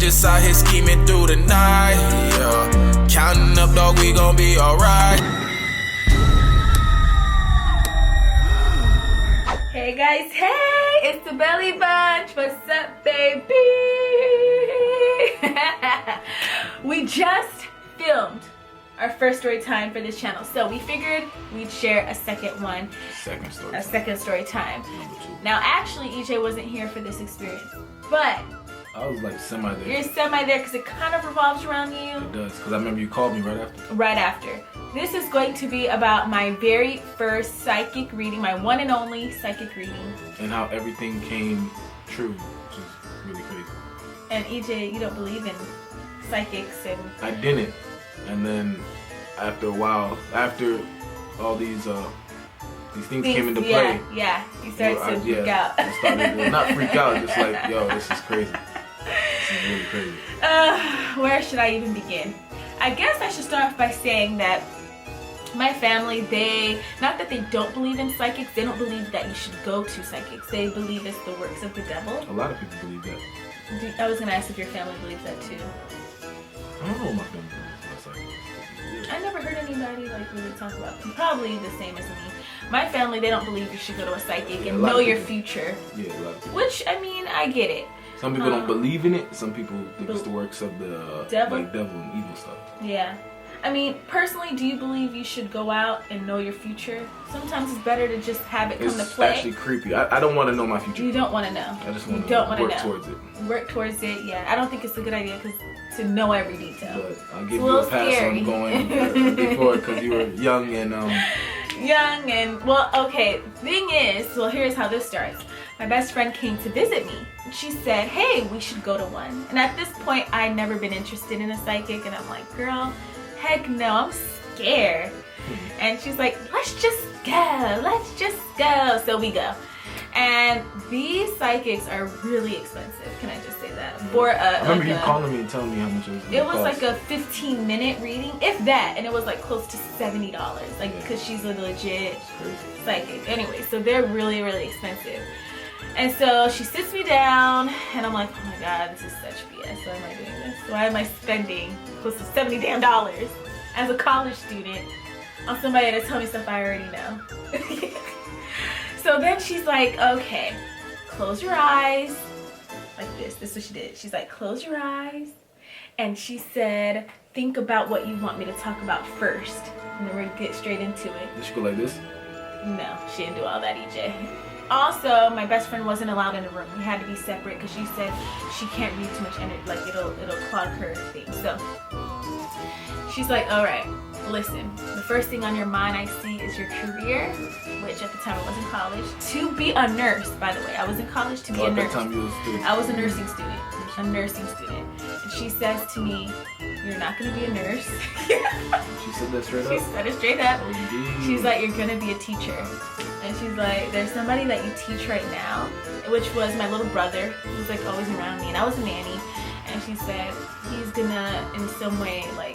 just out here scheming through the night. Yeah, counting up, dog, we gon' be alright. Hey guys, hey, it's the Belly Bunch. What's up, baby? We just filmed our first story time for this channel, so we figured we'd share a second one. Second story time. Now, actually, EJ wasn't here for this experience, but I was like semi there. You're semi there because it kind of revolves around you. It does, because I remember you called me right after. Right after. This is going to be about my very first psychic reading, my one and only psychic reading. And how everything came true, which is really crazy. And EJ, you don't believe in psychics and... I didn't. And then after a while, after all these things came into play. Yeah, you started to freak out. I started, well, not freak out, just like, yo, this is crazy. This is really crazy. Where should I even begin? I guess I should start off by saying that my family, not that they don't believe in psychics, they don't believe that you should go to psychics. They believe it's the works of the devil. A lot of people believe that. I was going to ask if your family believes that too. I don't know what my family believes about psychics. I never heard anybody like really talk about them. Probably the same as me. My family, they don't believe you should go to a psychic and know your future. Yeah, a lot of people. Which, I mean, I get it. Some people don't believe in it. Some people think it's the works of the devil? like devil and evil stuff. Yeah. I mean, personally, do you believe you should go out and know your future? Sometimes it's better to just have it come to play. It's actually creepy. I don't want to know my future. You don't want to know. I just want to work towards it. Work towards it, yeah. I don't think it's a good idea to know every detail. But I'll give you a pass on going before because you were young and... well, okay, thing is, well, here's how this starts. My best friend came to visit me. She said, hey, we should go to one. And at this point, I'd never been interested in a psychic. And I'm like, girl, heck no, I'm scared. And she's like, let's just go. So we go. And these psychics are really expensive. Can I just say that? For I remember you calling me and telling me how much it was. It was like a 15-minute reading, if that, and it was like close to $70. Like, because she's a legit psychic. Anyway, so they're really, really expensive. And so she sits me down, and I'm like, oh my god, this is such BS. Why am I doing this? Why am I spending close to $70 damn as a college student on somebody to tell me stuff I already know? So then she's like, okay, close your eyes. Like this. This is what she did. She's like, close your eyes. And she said, think about what you want me to talk about first. And then we're going to get straight into it. Did she go like this? No, she didn't do all that, EJ. Also, my best friend wasn't allowed in the room. We had to be separate because she said she can't read too much energy. Like, it'll clog her thing. So she's like, all right, listen. The first thing on your mind I see is your career, which at the time I was in college. To be a nurse, by the way. I was in college to be a nurse. At that time you was a student. I was a nursing student. A nursing student. And she says to me, you're not going to be a nurse. She said that straight up? She said it straight up. Oh, she's like, you're going to be a teacher. And she's like, there's somebody that you teach right now, which was my little brother, who was like always around me, and I was a nanny. And she said, he's gonna in some way, like,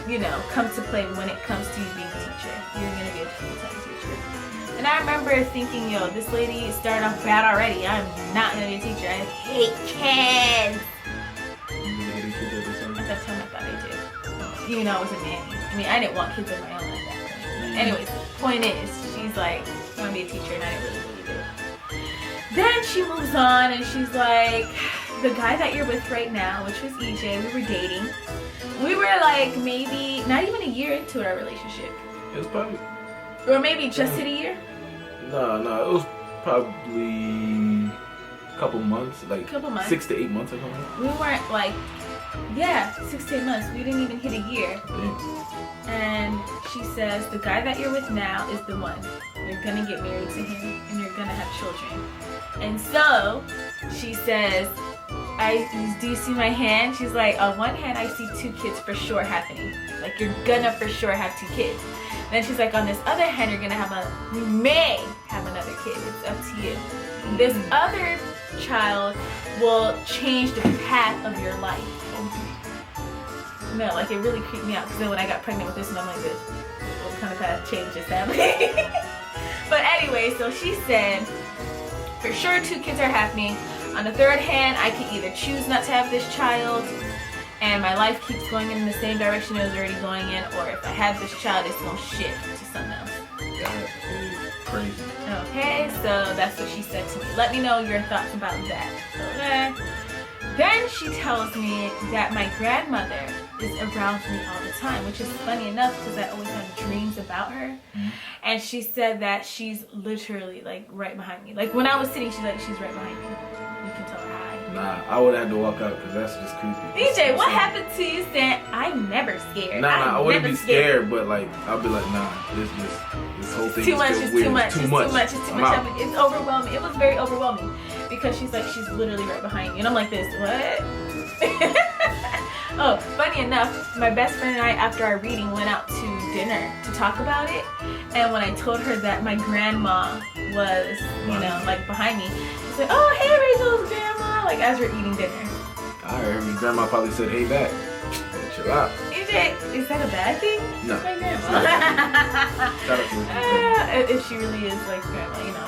you know, come to play when it comes to you being a teacher. You're gonna be a full-time teacher. And I remember thinking, yo, this lady started off bad already. I'm not gonna be a teacher. I hate kids. At that time I thought I did. Even though I was a nanny. I mean, I didn't want kids of my own like that. But anyways, the point is, she's like, I want to be a teacher, and I didn't really believe it. Then she moves on, and she's like, the guy that you're with right now, which was EJ, we were dating. We were like maybe not even a year into our relationship. It was probably... Or maybe just hit a year? No, it was probably a couple months, like 6 to 8 months or something. We weren't like, yeah, 6 to 8 months. We didn't even hit a year. And she says, the guy that you're with now is the one. You're gonna get married to him and you're gonna have children. And so she says, do you see my hand? She's like, on one hand I see 2 kids for sure happening. Like, you're gonna for sure have 2 kids. Then she's like, on this other hand, you may have another kid. It's up to you. This other child will change the path of your life. No, like, it really creeped me out, because then when I got pregnant with this one, I'm like, this, what kind of path change is happening? But anyway, so she said, for sure 2 kids are happening. On the third hand, I can either choose not to have this child and my life keeps going in the same direction it was already going in, or if I have this child, it's gonna shift to something else. That is crazy. Okay, so that's what she said to me. Let me know your thoughts about that. Okay. Then she tells me that my grandmother is around me all the time, which is funny enough because I always have dreams about her. And she said that she's literally like right behind me. Like when I was sitting, she's right behind me. You can tell her hi. Nah, I would have to walk out because that's just creepy. DJ, what happened to you saying I'm never scared? Nah, I wouldn't be scared, but like I'll be like, nah, this whole thing too much. is It's weird. too much. It's It's too too much. much. It's too much. It's overwhelming. It was very overwhelming because she's literally right behind me, and I'm like this. What? Oh, funny enough, my best friend and I, after our reading, went out to dinner to talk about it. And when I told her that my grandma was, like behind me, she's like, "Oh, hey, Rachel's grandma!" Like as we're eating dinner. I heard your grandma probably said, "Hey, back." Chill out. Is that a bad thing? No. It's my grandma. Shout out to her. If she really is like grandma, I don't know.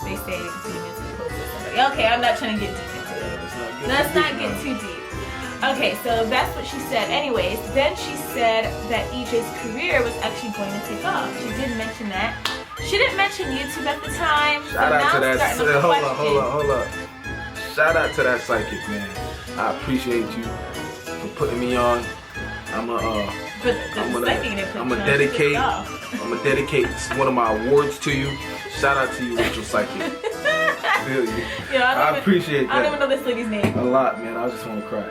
They say demons are close to somebody. Okay, I'm not trying to get deep into it. Let's not get too deep. Okay, so that's what she said. Anyways, then she said that EJ's career was actually going to take off. She did mention that. She didn't mention YouTube at the time. Shout out to that. Hold up. Shout out to that psychic, man. I appreciate you for putting me on. I'm gonna dedicate one of my awards to you. Shout out to you, Rachel Psychic. I appreciate that. I don't even know this lady's name. A lot, man. I just want to cry.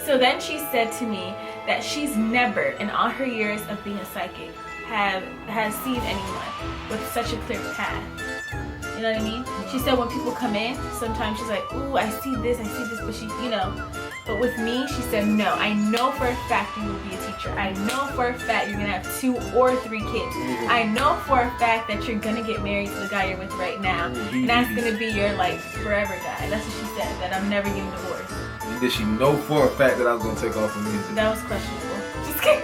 So then she said to me that she's never, in all her years of being a psychic, has seen anyone with such a clear path. You know what I mean? She said when people come in, sometimes she's like, "Ooh, I see this," but she, But with me, she said, "No, I know for a fact you will be a teacher. I know for a fact you're gonna have 2 or 3 kids. I know for a fact that you're gonna get married to the guy you're with right now, and that's gonna be your forever guy." That's what she said. That I'm never getting divorced. Did she know for a fact that I was gonna take off from music? That was questionable. Just kidding.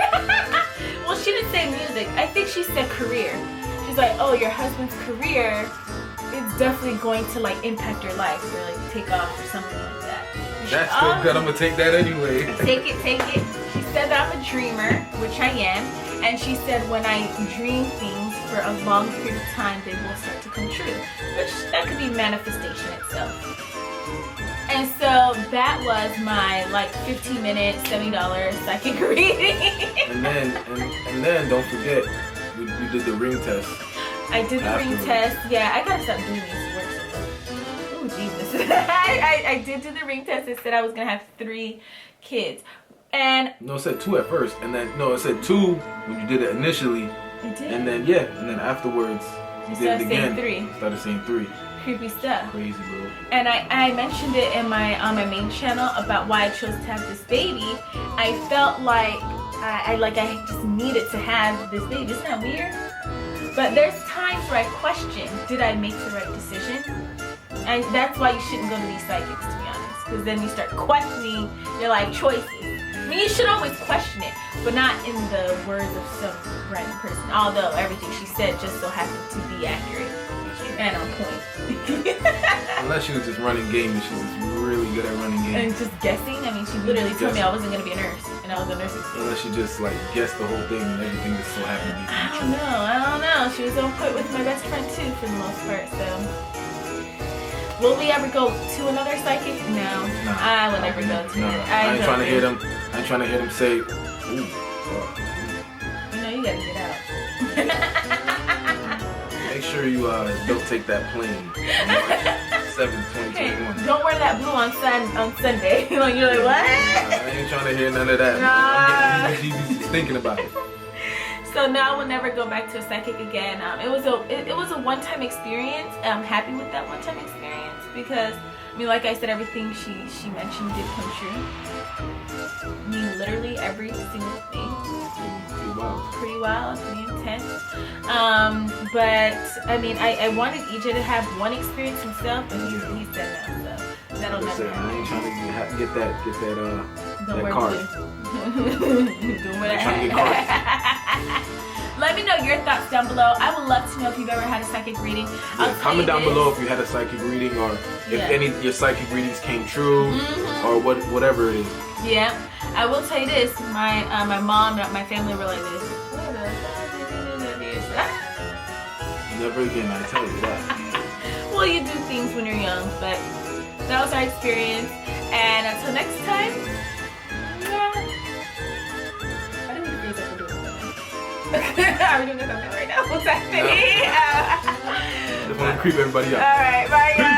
Well, she didn't say music. I think she said career. She's like, "Oh, your husband's career, it's definitely going to impact your life or take off or something like that." That's still good. I'm gonna take that anyway. Take it. She said that I'm a dreamer, which I am, and she said when I dream things for a long period of time, they will start to come true, which that could be manifestation itself. And so that was my 15-minute, $70 psychic reading. and then don't forget, you did the ring test. I did the ring test. Yeah, I gotta stop doing these work so much. Oh Jesus! I did do the ring test. It said I was gonna have 3 kids, and no, it said 2 at first, and then it said 2 when you did it initially. I did. And then afterwards you did it again. 3. Started saying 3. Creepy stuff. Crazy, bro. And I mentioned it on my main channel about why I chose to have this baby. I felt like I just needed to have this baby. Isn't that weird? But there's times where I question, did I make the right decision? And that's why you shouldn't go to these psychics, to be honest, because then you start questioning your life choices. I mean, you should always question it, but not in the words of some random person. Although everything she said just so happened to be accurate and on point. Unless she was just running game and she was really good at running game. And just guessing. I mean, she literally told me I wasn't gonna be a nurse, and I was a nursing student. Unless she just guessed the whole thing and everything just so happened to be true. I don't know. She was on point with my best friend too, for the most part. So, will we ever go to another psychic? No, I will never go to it. I ain't trying to hear them. I ain't trying to hear them say, "Ooh." You gotta get out. Make sure you don't take that plane. 7/20/21. Don't wear that blue on Sunday. You're like, what? I ain't trying to hear none of that. I'm getting heebie-jeebies thinking about it. So now I will never go back to a psychic again. It was a one-time experience. I'm happy with that one-time experience because, I mean, like I said, everything she mentioned did come true. I mean, literally every single thing. Pretty wild, pretty intense. But I mean, I wanted EJ to have one experience himself, but he said no. So that'll never happen. I ain't trying to get that Don't wear card. blue. Don't wear that. Let me know your thoughts down below. I would love to know if you've ever had a psychic reading. Yeah, comment down below if you had a psychic reading, or if any of your psychic readings came true, or whatever it is. Yeah, I will tell you this. My mom and my family were like this. Never again, I tell you that. Well, you do things when you're young, but that was our experience. And until next time, I didn't mean to freeze up and do it. Are we doing this right now? What's happening? Just want to creep everybody up. All right, bye guys.